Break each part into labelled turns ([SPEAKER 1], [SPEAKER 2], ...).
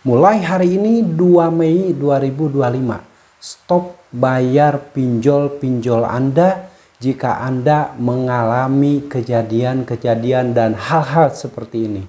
[SPEAKER 1] Mulai hari ini 2 Mei 2025, stop bayar pinjol-pinjol Anda jika Anda mengalami kejadian-kejadian dan hal-hal seperti ini.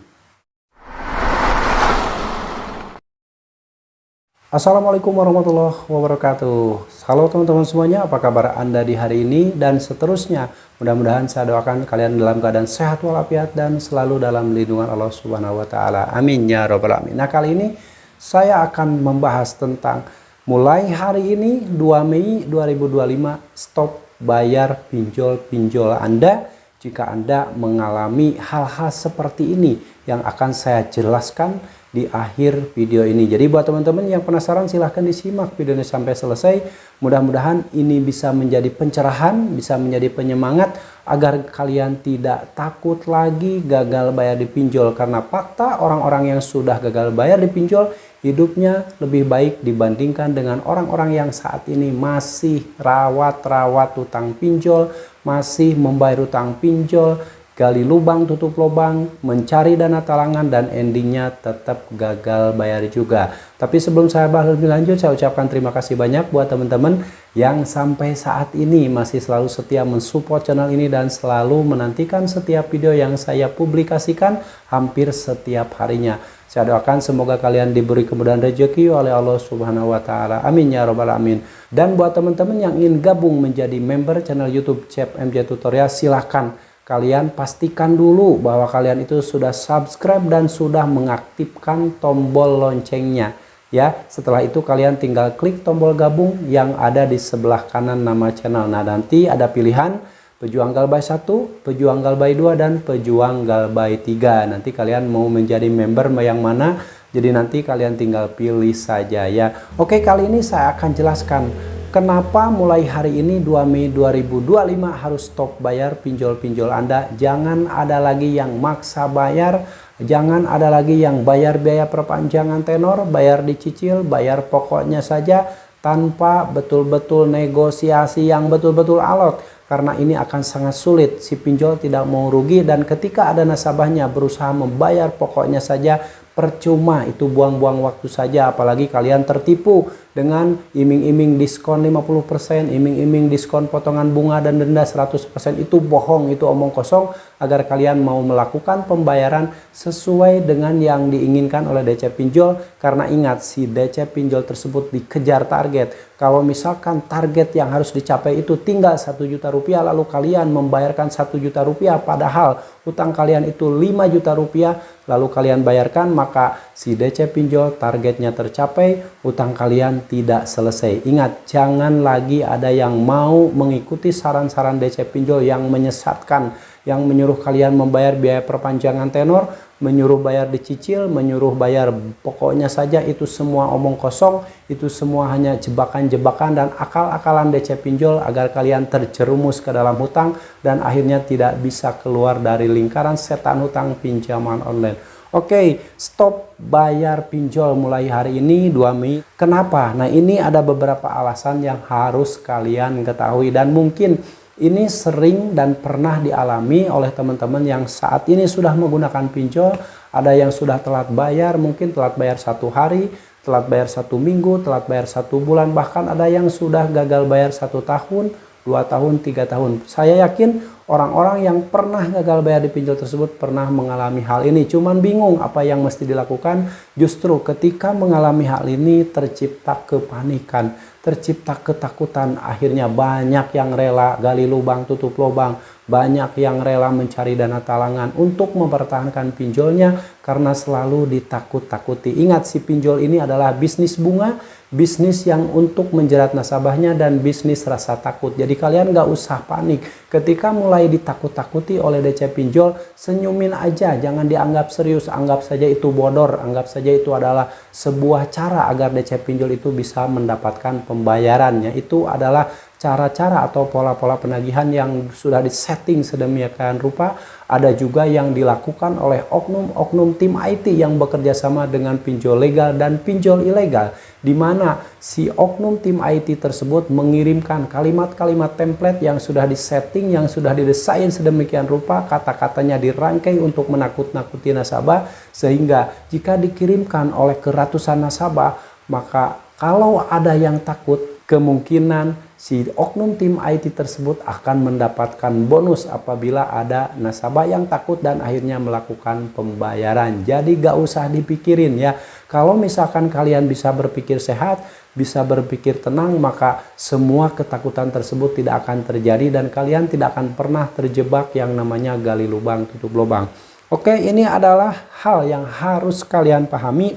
[SPEAKER 1] Assalamualaikum warahmatullahi wabarakatuh. Halo teman-teman semuanya, apa kabar Anda di hari ini dan seterusnya. Mudah-mudahan saya doakan kalian dalam keadaan sehat walafiat dan selalu dalam lindungan Allah Subhanahu wa taala. Amin ya rabbal alamin. Nah, kali ini saya akan membahas tentang mulai hari ini 2 Mei 2025, stop bayar pinjol-pinjol Anda jika Anda mengalami hal-hal seperti ini yang akan saya jelaskan di akhir video ini. Jadi buat teman-teman yang penasaran, silahkan disimak videonya sampai selesai. Mudah-mudahan ini bisa menjadi pencerahan, bisa menjadi penyemangat agar kalian tidak takut lagi gagal bayar di pinjol. Karena fakta orang-orang yang sudah gagal bayar di pinjol hidupnya lebih baik dibandingkan dengan orang-orang yang saat ini masih rawat-rawat utang pinjol, masih membayar utang pinjol, gali lubang tutup lubang, mencari dana talangan, dan endingnya tetap gagal bayar juga. Tapi sebelum saya bahas lebih lanjut, saya ucapkan terima kasih banyak buat teman-teman yang sampai saat ini masih selalu setia mensupport channel ini dan selalu menantikan setiap video yang saya publikasikan hampir setiap harinya. Saya doakan semoga kalian diberi kemudahan rezeki oleh Allah Subhanahu wa taala. Amin ya rabbal alamin. Dan buat teman-teman yang ingin gabung menjadi member channel YouTube Chef MJ Tutorial, silahkan kalian pastikan dulu bahwa kalian itu sudah subscribe dan sudah mengaktifkan tombol loncengnya. Ya, setelah itu kalian tinggal klik tombol gabung yang ada di sebelah kanan nama channel. Nah, nanti ada pilihan Pejuang Galbay 1, Pejuang Galbay 2, dan Pejuang Galbay 3. Nanti kalian mau menjadi member yang mana? Jadi nanti kalian tinggal pilih saja ya. Oke, kali ini saya akan jelaskan kenapa mulai hari ini 2 Mei 2025 harus stop bayar pinjol-pinjol Anda. Jangan ada lagi yang maksa bayar, jangan ada lagi yang bayar biaya perpanjangan tenor, bayar dicicil, bayar pokoknya saja tanpa betul-betul negosiasi yang betul-betul alot. Karena ini akan sangat sulit, si pinjol tidak mau rugi, dan ketika ada nasabahnya berusaha membayar pokoknya saja, percuma, itu buang-buang waktu saja. Apalagi kalian tertipu dengan iming-iming diskon 50%, iming-iming diskon potongan bunga dan denda 100%. Itu bohong, itu omong kosong agar kalian mau melakukan pembayaran sesuai dengan yang diinginkan oleh DC pinjol. Karena ingat, si DC pinjol tersebut dikejar target. Kalau misalkan target yang harus dicapai itu tinggal 1 juta rupiah, lalu kalian membayarkan 1 juta rupiah, padahal utang kalian itu 5 juta rupiah, lalu kalian bayarkan, maka si DC pinjol targetnya tercapai, utang kalian tidak selesai. Ingat, jangan lagi ada yang mau mengikuti saran-saran DC pinjol yang menyesatkan, yang menyuruh kalian membayar biaya perpanjangan tenor, menyuruh bayar dicicil, menyuruh bayar pokoknya saja. Itu semua omong kosong, itu semua hanya jebakan-jebakan dan akal-akalan DC pinjol agar kalian terjerumus ke dalam hutang dan akhirnya tidak bisa keluar dari lingkaran setan hutang pinjaman online. Oke, stop bayar pinjol mulai hari ini 2 Mei. Kenapa? Nah, ini ada beberapa alasan yang harus kalian ketahui dan mungkin ini sering dan pernah dialami oleh teman-teman yang saat ini sudah menggunakan pinjol. Ada yang sudah telat bayar, mungkin telat bayar 1 hari, telat bayar 1 minggu, telat bayar 1 bulan, bahkan ada yang sudah gagal bayar 1 tahun, 2 tahun, 3 tahun. Saya yakin orang-orang yang pernah gagal bayar di pinjol tersebut pernah mengalami hal ini. Cuman bingung apa yang mesti dilakukan. Justru ketika mengalami hal ini tercipta kepanikan, tercipta ketakutan. Akhirnya banyak yang rela gali lubang tutup lubang, banyak yang rela mencari dana talangan untuk mempertahankan pinjolnya karena selalu ditakut-takuti. Ingat, si pinjol ini adalah bisnis bunga, bisnis yang untuk menjerat nasabahnya, dan bisnis rasa takut. Jadi kalian nggak usah panik ketika mulai ditakut-takuti oleh DC pinjol. Senyumin aja, jangan dianggap serius, anggap saja itu bodor, anggap saja itu adalah sebuah cara agar DC pinjol itu bisa mendapatkan pembayarannya. Itu adalah cara-cara atau pola-pola penagihan yang sudah disetting sedemikian rupa. Ada juga yang dilakukan oleh oknum-oknum tim IT yang bekerja sama dengan pinjol legal dan pinjol ilegal. di mana si oknum tim IT tersebut mengirimkan kalimat-kalimat template yang sudah disetting, yang sudah didesain sedemikian rupa, kata-katanya dirangkai untuk menakut-nakuti nasabah, sehingga jika dikirimkan oleh ke ratusan nasabah, maka kalau ada yang takut, kemungkinan si oknum tim IT tersebut akan mendapatkan bonus apabila ada nasabah yang takut dan akhirnya melakukan pembayaran. Jadi gak usah dipikirin ya. Kalau misalkan kalian bisa berpikir sehat, bisa berpikir tenang, maka semua ketakutan tersebut tidak akan terjadi dan kalian tidak akan pernah terjebak yang namanya gali lubang tutup lubang. Oke, ini adalah hal yang harus kalian pahami.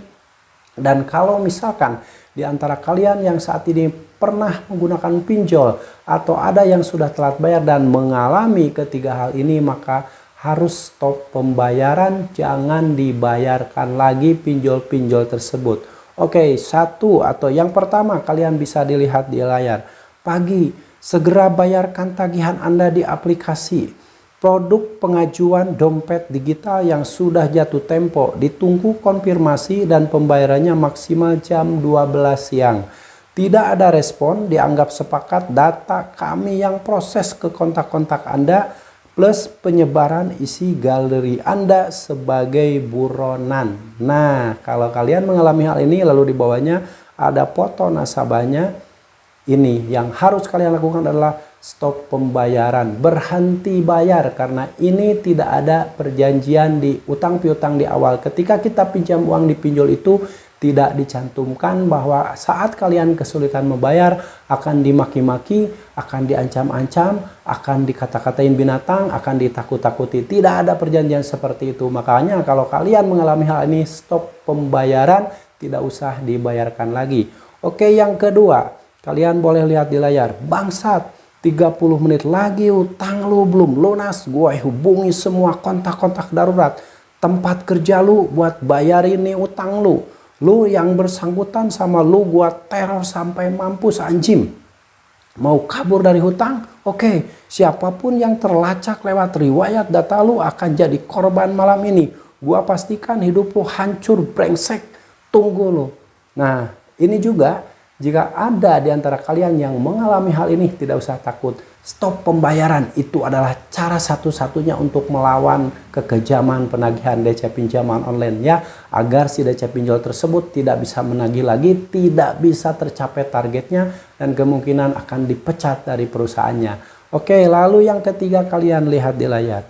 [SPEAKER 1] Dan kalau misalkan di antara kalian yang saat ini pernah menggunakan pinjol atau ada yang sudah telat bayar dan mengalami ketiga hal ini, maka harus stop pembayaran, jangan dibayarkan lagi pinjol-pinjol tersebut. Oke, satu atau yang pertama kalian bisa dilihat di layar. Pagi, segera bayarkan tagihan Anda di aplikasi. Produk pengajuan dompet digital yang sudah jatuh tempo, ditunggu konfirmasi dan pembayarannya maksimal jam 12 siang. Tidak ada respon, dianggap sepakat, data kami yang proses ke kontak-kontak Anda plus penyebaran isi galeri Anda sebagai buronan. Nah, kalau kalian mengalami hal ini lalu di bawahnya ada foto nasabahnya, ini yang harus kalian lakukan adalah stop pembayaran, berhenti bayar, karena ini tidak ada perjanjian di utang piutang di awal. Ketika kita pinjam uang di pinjol itu tidak dicantumkan bahwa saat kalian kesulitan membayar akan dimaki-maki, akan diancam-ancam, akan dikata-katain binatang, akan ditakut-takuti. Tidak ada perjanjian seperti itu. Makanya kalau kalian mengalami hal ini, stop pembayaran, tidak usah dibayarkan lagi. Oke, yang kedua, kalian boleh lihat di layar, bangsat. 30 menit lagi utang lu belum lunas, gue hubungi semua kontak-kontak darurat tempat kerja lu buat bayarin nih utang lu. Lu yang bersangkutan sama lu gue teror sampai mampus anjing. Mau kabur dari hutang? Oke, siapapun yang terlacak lewat riwayat data lu akan jadi korban malam ini. Gua pastikan hidup lu hancur brengsek. Tunggu lu. Nah, ini juga jika ada di antara kalian yang mengalami hal ini, tidak usah takut. Stop pembayaran. Itu adalah cara satu-satunya untuk melawan kekejaman penagihan DC pinjaman online ya. Agar si DC pinjol tersebut tidak bisa menagih lagi, tidak bisa tercapai targetnya, dan kemungkinan akan dipecat dari perusahaannya. Oke, lalu yang ketiga kalian lihat di layar.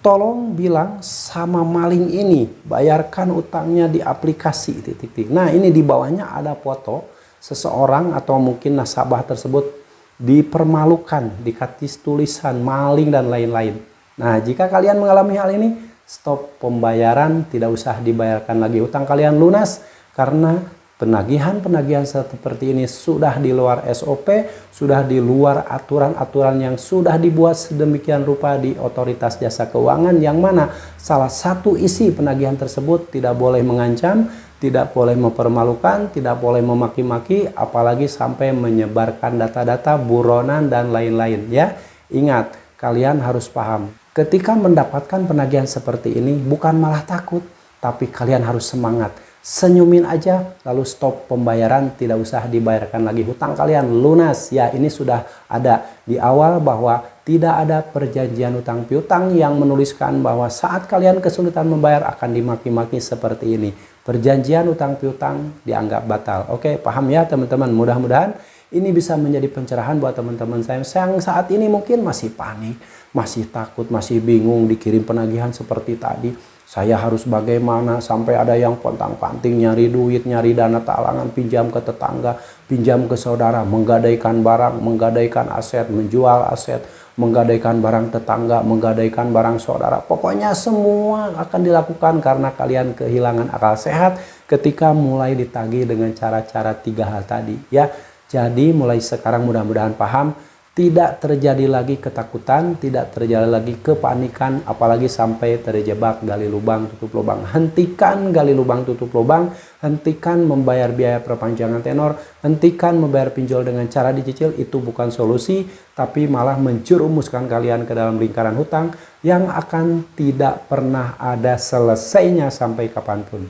[SPEAKER 1] Tolong bilang sama maling ini, bayarkan utangnya di aplikasi titik-titik. Nah, ini di bawahnya ada foto seseorang atau mungkin nasabah tersebut dipermalukan, dikasih tulisan maling dan lain-lain. Nah, jika kalian mengalami hal ini, stop pembayaran, tidak usah dibayarkan lagi utang kalian lunas, karena penagihan-penagihan seperti ini sudah di luar SOP, sudah di luar aturan-aturan yang sudah dibuat sedemikian rupa di Otoritas Jasa Keuangan, yang mana salah satu isi penagihan tersebut tidak boleh mengancam, tidak boleh mempermalukan, tidak boleh memaki-maki, apalagi sampai menyebarkan data-data buronan dan lain-lain ya. Ingat, kalian harus paham, ketika mendapatkan penagihan seperti ini bukan malah takut, tapi kalian harus semangat. Senyumin aja, lalu stop pembayaran, tidak usah dibayarkan lagi hutang kalian lunas ya. Ini sudah ada di awal bahwa tidak ada perjanjian utang piutang yang menuliskan bahwa saat kalian kesulitan membayar akan dimaki-maki seperti ini. Perjanjian utang piutang dianggap batal. Oke, paham ya teman-teman? Mudah-mudahan ini bisa menjadi pencerahan buat teman-teman saya yang saat ini mungkin masih panik, masih takut, masih bingung dikirim penagihan seperti tadi. Saya harus bagaimana, sampai ada yang pontang-panting nyari duit, nyari dana talangan, pinjam ke tetangga, pinjam ke saudara, menggadaikan barang, menggadaikan aset, menjual aset, menggadaikan barang tetangga, menggadaikan barang saudara. Pokoknya semua akan dilakukan karena kalian kehilangan akal sehat ketika mulai ditagih dengan cara-cara 3 hal tadi ya. Jadi mulai sekarang mudah-mudahan paham. Tidak terjadi lagi ketakutan, tidak terjadi lagi kepanikan, apalagi sampai terjebak gali lubang tutup lubang. Hentikan gali lubang tutup lubang, hentikan membayar biaya perpanjangan tenor, hentikan membayar pinjol dengan cara dicicil. Itu bukan solusi, tapi malah menjerumuskan kalian ke dalam lingkaran hutang yang akan tidak pernah ada selesainya sampai kapanpun.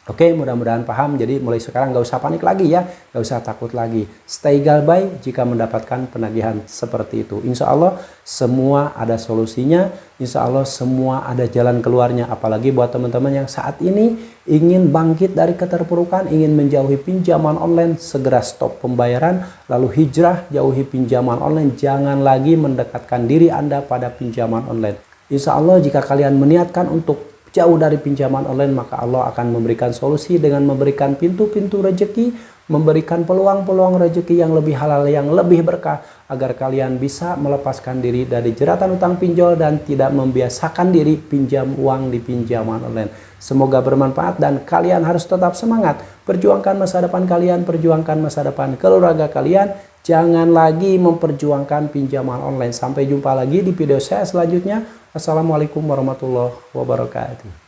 [SPEAKER 1] Oke, mudah-mudahan paham. Jadi mulai sekarang nggak usah panik lagi ya, nggak usah takut lagi. Stay galbay jika mendapatkan penagihan seperti itu. Insya Allah semua ada solusinya, insya Allah semua ada jalan keluarnya. Apalagi buat teman-teman yang saat ini ingin bangkit dari keterpurukan, ingin menjauhi pinjaman online, segera stop pembayaran, lalu hijrah, jauhi pinjaman online. Jangan lagi mendekatkan diri Anda pada pinjaman online. Insya Allah jika kalian meniatkan untuk jauh dari pinjaman online, maka Allah akan memberikan solusi dengan memberikan pintu-pintu rezeki, memberikan peluang-peluang rezeki yang lebih halal, yang lebih berkah, agar kalian bisa melepaskan diri dari jeratan utang pinjol dan tidak membiasakan diri pinjam uang di pinjaman online. Semoga bermanfaat dan kalian harus tetap semangat. Perjuangkan masa depan kalian, perjuangkan masa depan keluarga kalian. Jangan lagi memperjuangkan pinjaman online. Sampai jumpa lagi di video saya selanjutnya. Assalamualaikum warahmatullahi wabarakatuh.